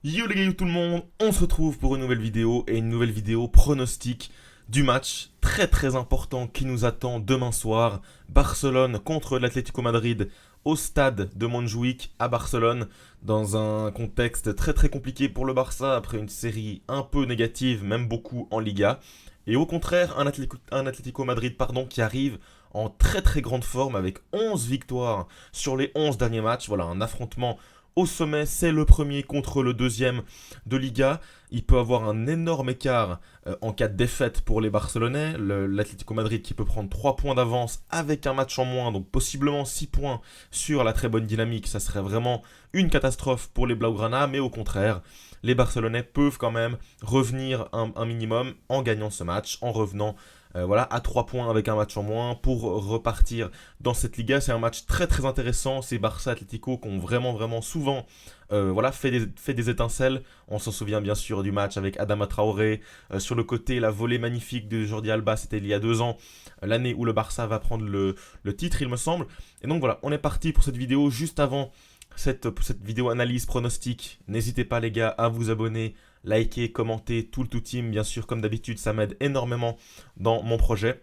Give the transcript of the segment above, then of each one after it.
Yo les gars, yo tout le monde, on se retrouve pour une nouvelle vidéo et une nouvelle vidéo pronostic du match très très important qui nous attend demain soir. Barcelone contre l'Atlético Madrid au stade de Montjuïc à Barcelone dans un contexte très très compliqué pour le Barça après une série un peu négative, même beaucoup en Liga. Et au contraire, un Atlético Madrid qui arrive en très très grande forme avec 11 victoires sur les 11 derniers matchs. Voilà, un affrontement au sommet, c'est le premier contre le deuxième de Liga. Il peut avoir un énorme écart en cas de défaite pour les Barcelonais. L'Atlético Madrid qui peut prendre 3 points d'avance avec un match en moins, donc possiblement 6 points sur la très bonne dynamique. Ça serait vraiment une catastrophe pour les Blaugrana, mais au contraire, les Barcelonais peuvent quand même revenir un minimum en gagnant ce match, en revenant voilà, à 3 points avec un match en moins pour repartir dans cette Liga. C'est un match très très intéressant. Ces Barça Atlético qui ont vraiment vraiment souvent voilà, fait des étincelles. On s'en souvient bien sûr du match avec Adama Traoré. Sur le côté, la volée magnifique de Jordi Alba, c'était il y a 2 ans, l'année où le Barça va prendre le titre, il me semble. Et donc voilà, on est parti pour cette vidéo juste avant cette vidéo analyse pronostic. N'hésitez pas les gars à vous abonner, liker, commenter, tout le tout team, bien sûr, comme d'habitude, ça m'aide énormément dans mon projet.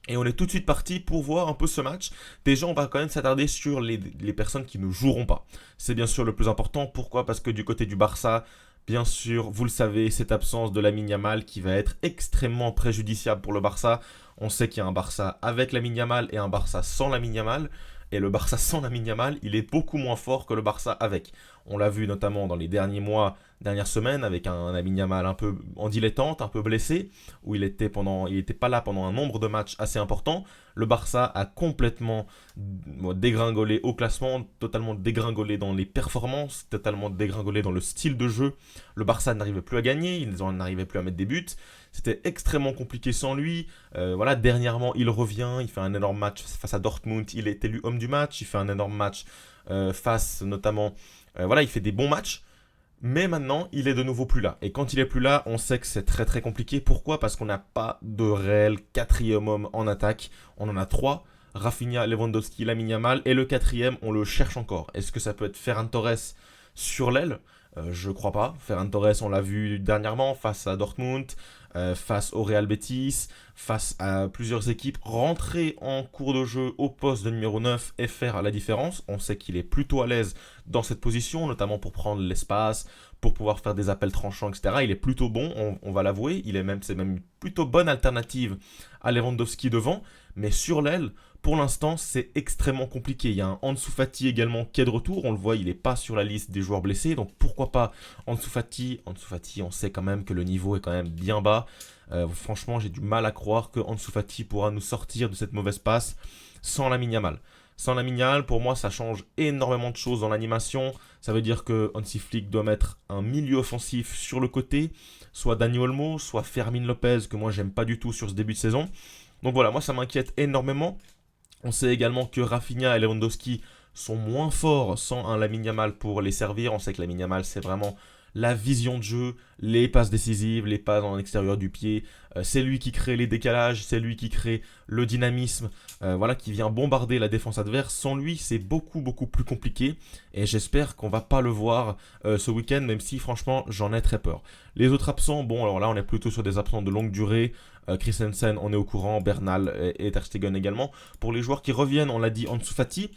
Et on est tout de suite parti pour voir un peu ce match. Déjà, on va quand même s'attarder sur les personnes qui ne joueront pas. C'est bien sûr le plus important. Pourquoi? Parce que du côté du Barça, bien sûr, vous le savez, cette absence de Lamine Yamal qui va être extrêmement préjudiciable pour le Barça. On sait qu'il y a un Barça avec Lamine Yamal et un Barça sans Lamine Yamal. Et le Barça sans Lamine Yamal, il est beaucoup moins fort que le Barça avec. On l'a vu notamment dans les derniers mois, dernières semaines, avec un Lamine Yamal un peu en dilettante, un peu blessé, où il était pas là pendant un nombre de matchs assez important. Le Barça a complètement dégringolé au classement, totalement dégringolé dans les performances, totalement dégringolé dans le style de jeu. Le Barça n'arrivait plus à gagner, ils n'arrivaient plus à mettre des buts. C'était extrêmement compliqué sans lui. Voilà, dernièrement, il revient, il fait un énorme match face à Dortmund, il est élu homme du match, il fait un énorme match face notamment. Voilà, il fait des bons matchs. Mais maintenant, il est de nouveau plus là. Et quand il est plus là, on sait que c'est très très compliqué. Pourquoi? Parce qu'on n'a pas de réel quatrième homme en attaque. On en a trois. Rafinha, Lewandowski, Lamine Yamal. Et le quatrième, on le cherche encore. Est-ce que ça peut être Ferran Torres sur l'aile? Je crois pas. Ferran Torres, on l'a vu dernièrement face à Dortmund, face au Real Betis, face à plusieurs équipes. Rentrer en cours de jeu au poste de numéro 9 et faire la différence. On sait qu'il est plutôt à l'aise dans cette position, notamment pour prendre l'espace, pour pouvoir faire des appels tranchants, etc. Il est plutôt bon, on va l'avouer. C'est même une plutôt bonne alternative à Lewandowski devant. Mais sur l'aile, pour l'instant, c'est extrêmement compliqué. Il y a un Ansu Fati également qui est de retour. On le voit, il n'est pas sur la liste des joueurs blessés. Donc pourquoi pas Ansu Fati? Ansu Fati, on sait quand même que le niveau est quand même bien bas. Franchement, j'ai du mal à croire que Ansu Fati pourra nous sortir de cette mauvaise passe sans Lamine Yamal. Sans Lamine Yamal, pour moi, ça change énormément de choses dans l'animation. Ça veut dire que Hansi Flick doit mettre un milieu offensif sur le côté, soit Dani Olmo, soit Fermin Lopez, que moi j'aime pas du tout sur ce début de saison. Donc voilà, moi ça m'inquiète énormément. On sait également que Rafinha et Lewandowski sont moins forts sans un Lamine Yamal pour les servir. On sait que Lamine Yamal, c'est vraiment la vision de jeu, les passes décisives, les passes en extérieur du pied. C'est lui qui crée les décalages, c'est lui qui crée le dynamisme, voilà, qui vient bombarder la défense adverse. Sans lui, c'est beaucoup beaucoup plus compliqué. Et j'espère qu'on va pas le voir ce week-end, même si franchement, j'en ai très peur. Les autres absents, bon, alors là, on est plutôt sur des absents de longue durée. Christensen, on est au courant, Bernal et Ter Stegen également. Pour les joueurs qui reviennent, on l'a dit, Ansu Fati,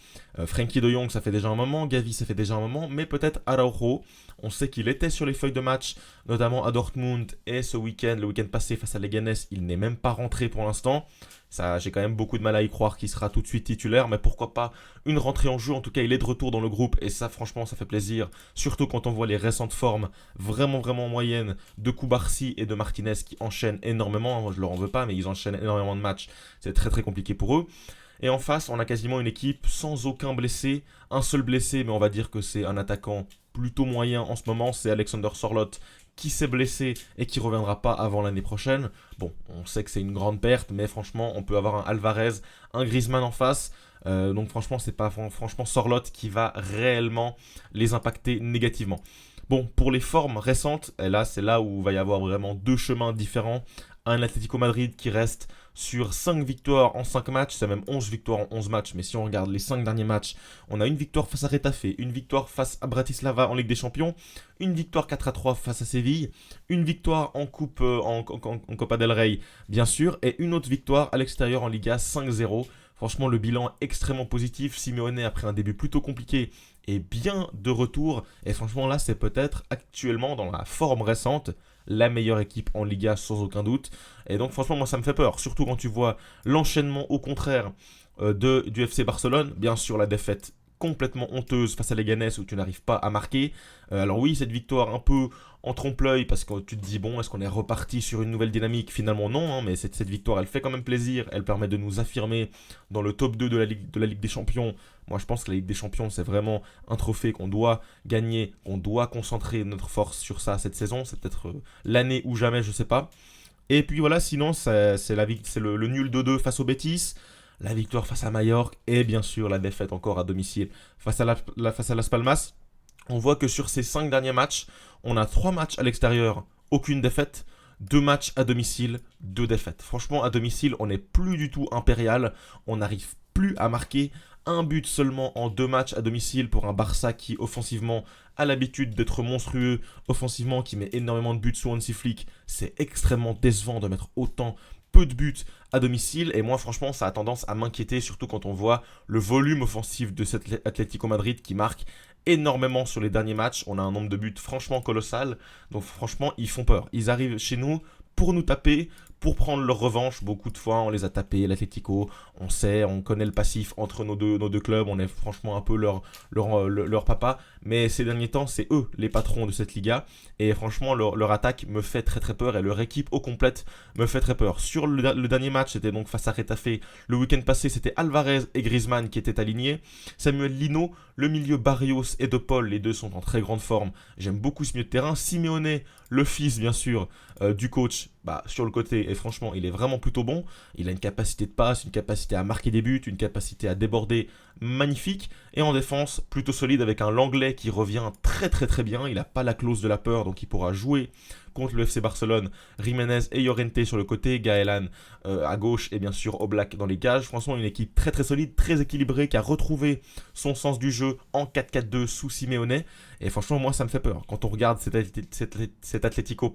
Frenkie de Jong, ça fait déjà un moment, Gavi, ça fait déjà un moment, mais peut-être Araujo. On sait qu'il était sur les feuilles de match, notamment à Dortmund, et ce week-end, le week-end passé face à Leganés, il n'est même pas rentré pour l'instant. Ça, j'ai quand même beaucoup de mal à y croire qu'il sera tout de suite titulaire, mais pourquoi pas une rentrée en jeu. En tout cas, il est de retour dans le groupe, et ça, franchement, ça fait plaisir. Surtout quand on voit les récentes formes vraiment, vraiment moyennes de Koubarsi et de Martinez qui enchaînent énormément. Moi, je leur en veux pas, mais ils enchaînent énormément de matchs. C'est très, très compliqué pour eux. Et en face, on a quasiment une équipe sans aucun blessé. Un seul blessé, mais on va dire que c'est un attaquant plutôt moyen en ce moment. C'est Alexander Sorloth qui s'est blessé et qui reviendra pas avant l'année prochaine. Bon, on sait que c'est une grande perte, mais franchement, on peut avoir un Alvarez, un Griezmann en face. Donc franchement, c'est pas franchement Sorloth qui va réellement les impacter négativement. Bon, pour les formes récentes, et là c'est là où il va y avoir vraiment deux chemins différents. un Atlético Madrid qui reste sur 5 victoires en 5 matchs, c'est même 11 victoires en 11 matchs, mais si on regarde les 5 derniers matchs, on a une victoire face à Retafe, une victoire face à Bratislava en Ligue des Champions, une victoire 4-3 face à Séville, une victoire en Coupe en Copa del Rey, bien sûr, et une autre victoire à l'extérieur en Liga 5-0. Franchement, le bilan est extrêmement positif. Simeone, après un début plutôt compliqué, est bien de retour. Et franchement, là, c'est peut-être actuellement, dans la forme récente, la meilleure équipe en Liga sans aucun doute. Et donc, franchement, moi, ça me fait peur. Surtout quand tu vois l'enchaînement, au contraire, du FC Barcelone. Bien sûr, la défaite complètement honteuse face à Leganés où tu n'arrives pas à marquer. Alors oui, cette victoire un peu en trompe-l'œil parce que tu te dis bon, est-ce qu'on est reparti sur une nouvelle dynamique? Finalement non, hein, mais cette victoire elle fait quand même plaisir, elle permet de nous affirmer dans le top 2 de la Ligue des Champions. Moi je pense que la Ligue des Champions c'est vraiment un trophée qu'on doit gagner, qu'on doit concentrer notre force sur ça cette saison, c'est peut-être l'année ou jamais, je sais pas. Et puis voilà, sinon c'est le nul 2-2 face au Betis, la victoire face à Mallorca et bien sûr la défaite encore à domicile face à Las Palmas. On voit que sur ces 5 derniers matchs, on a 3 matchs à l'extérieur, aucune défaite, 2 matchs à domicile, 2 défaites. Franchement, à domicile, on n'est plus du tout impérial, on n'arrive plus à marquer. Un but seulement en 2 matchs à domicile pour un Barça qui offensivement a l'habitude d'être monstrueux, offensivement qui met énormément de buts sous Hansi Flick. C'est extrêmement décevant de mettre autant peu de buts à domicile et moi franchement ça a tendance à m'inquiéter surtout quand on voit le volume offensif de cet Atlético Madrid qui marque énormément sur les derniers matchs. On a un nombre de buts franchement colossal, donc franchement ils font peur. Ils arrivent chez nous pour nous taper, pour prendre leur revanche. Beaucoup de fois on les a tapés, l'Atlético, on sait, on connaît le passif entre nos deux clubs, on est franchement un peu leur papa, mais ces derniers temps c'est eux les patrons de cette Liga, et franchement leur attaque me fait très très peur, et leur équipe au complète me fait très peur. Sur le dernier match, c'était donc face à Retafe, le week-end passé c'était Alvarez et Griezmann qui étaient alignés, Samuel Lino, le milieu Barrios et De Paul, les deux sont en très grande forme, j'aime beaucoup ce milieu de terrain. Simeone, le fils bien sûr du coach, sur le côté, et franchement il est vraiment plutôt bon, il a une capacité de passe, une capacité à marquer des buts, une capacité à déborder magnifique, et en défense plutôt solide avec un Langlais qui revient très très très bien, il n'a pas la clause de la peur donc il pourra jouer contre le FC Barcelone, Jiménez et Llorente sur le côté, Gaëlan à gauche et bien sûr Oblak dans les cages. Franchement une équipe très très solide, très équilibrée, qui a retrouvé son sens du jeu en 4-4-2 sous Simeone, et franchement moi ça me fait peur quand on regarde cet Atlético,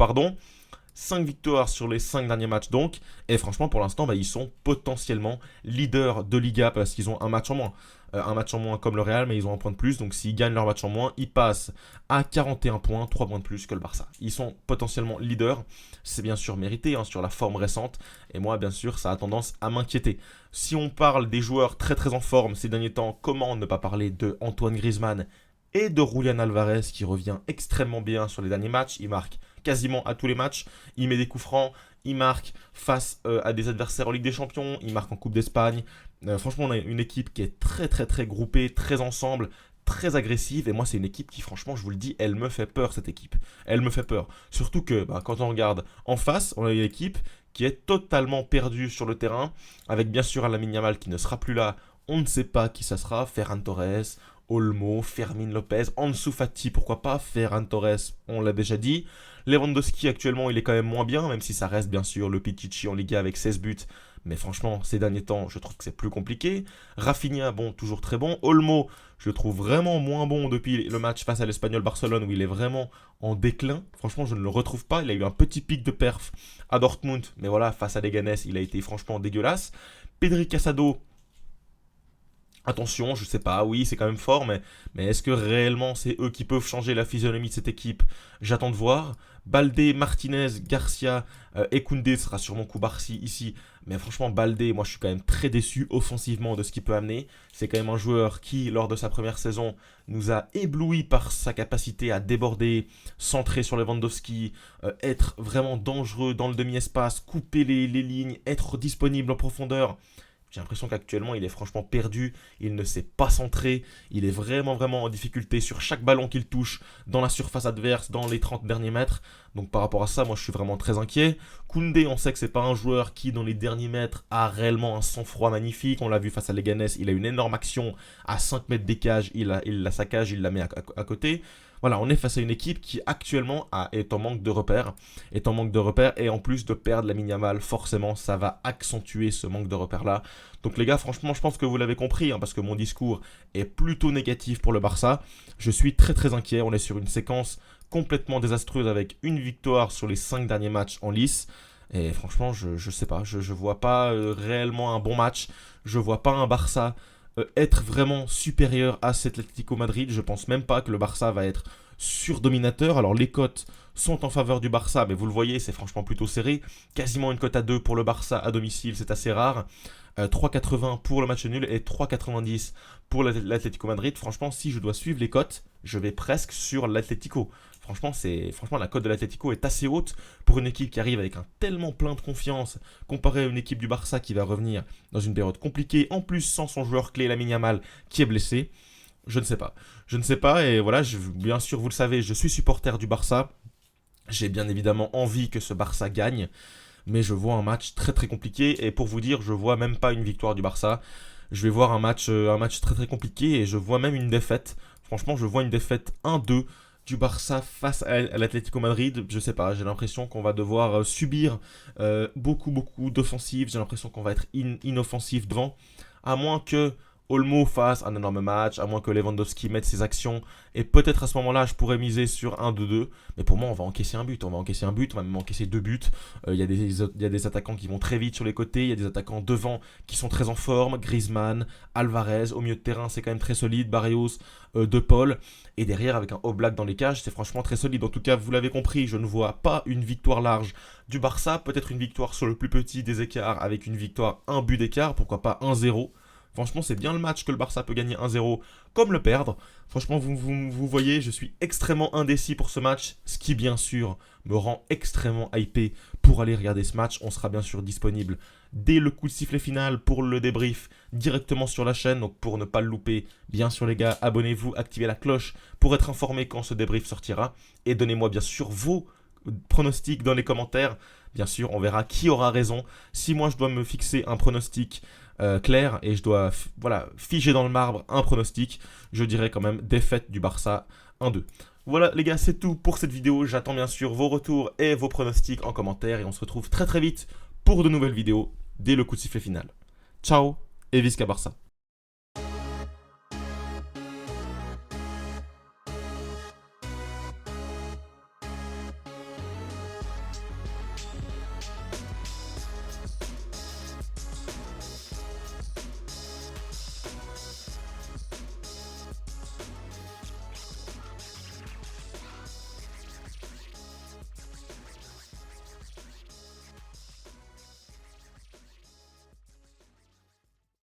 5 victoires sur les 5 derniers matchs donc, et franchement pour l'instant ils sont potentiellement leaders de Liga parce qu'ils ont un match en moins. Un match en moins comme le Real, mais ils ont un point de plus, donc s'ils gagnent leur match en moins, ils passent à 41 points, 3 points de plus que le Barça. Ils sont potentiellement leaders, c'est bien sûr mérité sur la forme récente, et moi bien sûr ça a tendance à m'inquiéter. Si on parle des joueurs très très en forme ces derniers temps, comment ne pas parler de Antoine Griezmann et de Julián Alvarez qui revient extrêmement bien sur les derniers matchs. Il marque quasiment à tous les matchs, il met des coups francs, il marque face à des adversaires en Ligue des Champions, il marque en Coupe d'Espagne. Franchement, on a une équipe qui est très très très groupée, très ensemble, très agressive, et moi c'est une équipe qui franchement, je vous le dis, elle me fait peur cette équipe. Elle me fait peur. Surtout que quand on regarde en face, on a une équipe qui est totalement perdue sur le terrain, avec bien sûr un Lamine Yamal qui ne sera plus là, on ne sait pas qui ça sera, Ferran Torres, Olmo, Fermin Lopez, Ansu Fati, pourquoi pas, Ferran Torres, on l'a déjà dit. Lewandowski actuellement il est quand même moins bien, même si ça reste bien sûr le Pichichi en Liga avec 16 buts. Mais franchement, ces derniers temps, je trouve que c'est plus compliqué. Rafinha, bon, toujours très bon. Olmo, je le trouve vraiment moins bon depuis le match face à l'Espagnol Barcelone où il est vraiment en déclin. Franchement, je ne le retrouve pas. Il a eu un petit pic de perf à Dortmund, mais voilà, face à Leganés, il a été franchement dégueulasse. Pedri Casado, attention, je sais pas, oui, c'est quand même fort, mais est-ce que réellement c'est eux qui peuvent changer la physionomie de cette équipe? J'attends de voir. Baldé, Martinez, Garcia et Koundé sera sûrement Koubarsi ici, mais franchement, Baldé, moi je suis quand même très déçu offensivement de ce qu'il peut amener. C'est quand même un joueur qui, lors de sa première saison, nous a ébloui par sa capacité à déborder, centrer sur Lewandowski, être vraiment dangereux dans le demi-espace, couper les lignes, être disponible en profondeur. J'ai l'impression qu'actuellement, il est franchement perdu, il ne sait pas centrer, il est vraiment vraiment en difficulté sur chaque ballon qu'il touche, dans la surface adverse, dans les 30 derniers mètres. Donc par rapport à ça, moi je suis vraiment très inquiet. Koundé, on sait que c'est pas un joueur qui, dans les derniers mètres, a réellement un sang-froid magnifique. On l'a vu face à Leganés, il a une énorme action à 5 mètres des cages, il la saccage, il la met à côté. Voilà, on est face à une équipe qui actuellement est en manque de repères. Et en plus de perdre Lamine Yamal, forcément, ça va accentuer ce manque de repères-là. Donc les gars, franchement, je pense que vous l'avez compris, hein, parce que mon discours est plutôt négatif pour le Barça. Je suis très très inquiet, on est sur une séquence complètement désastreuse avec une victoire sur les 5 derniers matchs en lice. Et franchement, je sais pas, je vois pas réellement un bon match. Je vois pas un Barça être vraiment supérieur à cet Atlético Madrid. Je pense même pas que le Barça va être surdominateur. Alors les cotes sont en faveur du Barça, mais vous le voyez, c'est franchement plutôt serré. Quasiment une cote à 2 pour le Barça à domicile, c'est assez rare. 3,80 pour le match nul et 3,90 pour l'Atlético Madrid. Franchement, si je dois suivre les cotes, je vais presque sur l'Atlético. Franchement, la cote de l'Atlético est assez haute pour une équipe qui arrive avec un tellement plein de confiance comparé à une équipe du Barça qui va revenir dans une période compliquée, en plus sans son joueur clé Lamine Yamal qui est blessé. Je ne sais pas. Je ne sais pas et voilà, bien sûr vous le savez, je suis supporter du Barça. J'ai bien évidemment envie que ce Barça gagne, mais je vois un match très très compliqué et pour vous dire, je vois même pas une victoire du Barça. Je vais voir un match très très compliqué et je vois même une défaite. Franchement, je vois une défaite 1-2 du Barça face à l'Atlético Madrid. Je sais pas, j'ai l'impression qu'on va devoir subir beaucoup d'offensives. J'ai l'impression qu'on va être inoffensif devant, à moins que Olmo fasse un énorme match, à moins que Lewandowski mette ses actions. Et peut-être à ce moment-là, je pourrais miser sur 1-2-2. Mais pour moi, on va encaisser un but. On va même encaisser 2 buts. Il y a des attaquants qui vont très vite sur les côtés. Il y a des attaquants devant qui sont très en forme. Griezmann, Alvarez. Au milieu de terrain, c'est quand même très solide. Barrios, De Paul. Et derrière, avec un Oblak dans les cages, c'est franchement très solide. En tout cas, vous l'avez compris, je ne vois pas une victoire large du Barça. Peut-être une victoire sur le plus petit des écarts avec une victoire, un but d'écart. Pourquoi pas 1-0. Franchement, c'est bien le match que le Barça peut gagner 1-0, comme le perdre. Franchement, vous voyez, je suis extrêmement indécis pour ce match, ce qui, bien sûr, me rend extrêmement hypé pour aller regarder ce match. On sera bien sûr disponible dès le coup de sifflet final pour le débrief directement sur la chaîne. Donc, pour ne pas le louper, bien sûr, les gars, abonnez-vous, activez la cloche pour être informé quand ce débrief sortira. Et donnez-moi, bien sûr, vos pronostics dans les commentaires. Bien sûr, on verra qui aura raison. Si moi, je dois me fixer un pronostic clair et je dois figer dans le marbre un pronostic, je dirais quand même défaite du Barça 1-2. Voilà les gars, c'est tout pour cette vidéo. J'attends bien sûr vos retours et vos pronostics en commentaire et on se retrouve très très vite pour de nouvelles vidéos dès le coup de sifflet final. Ciao et visca Barça.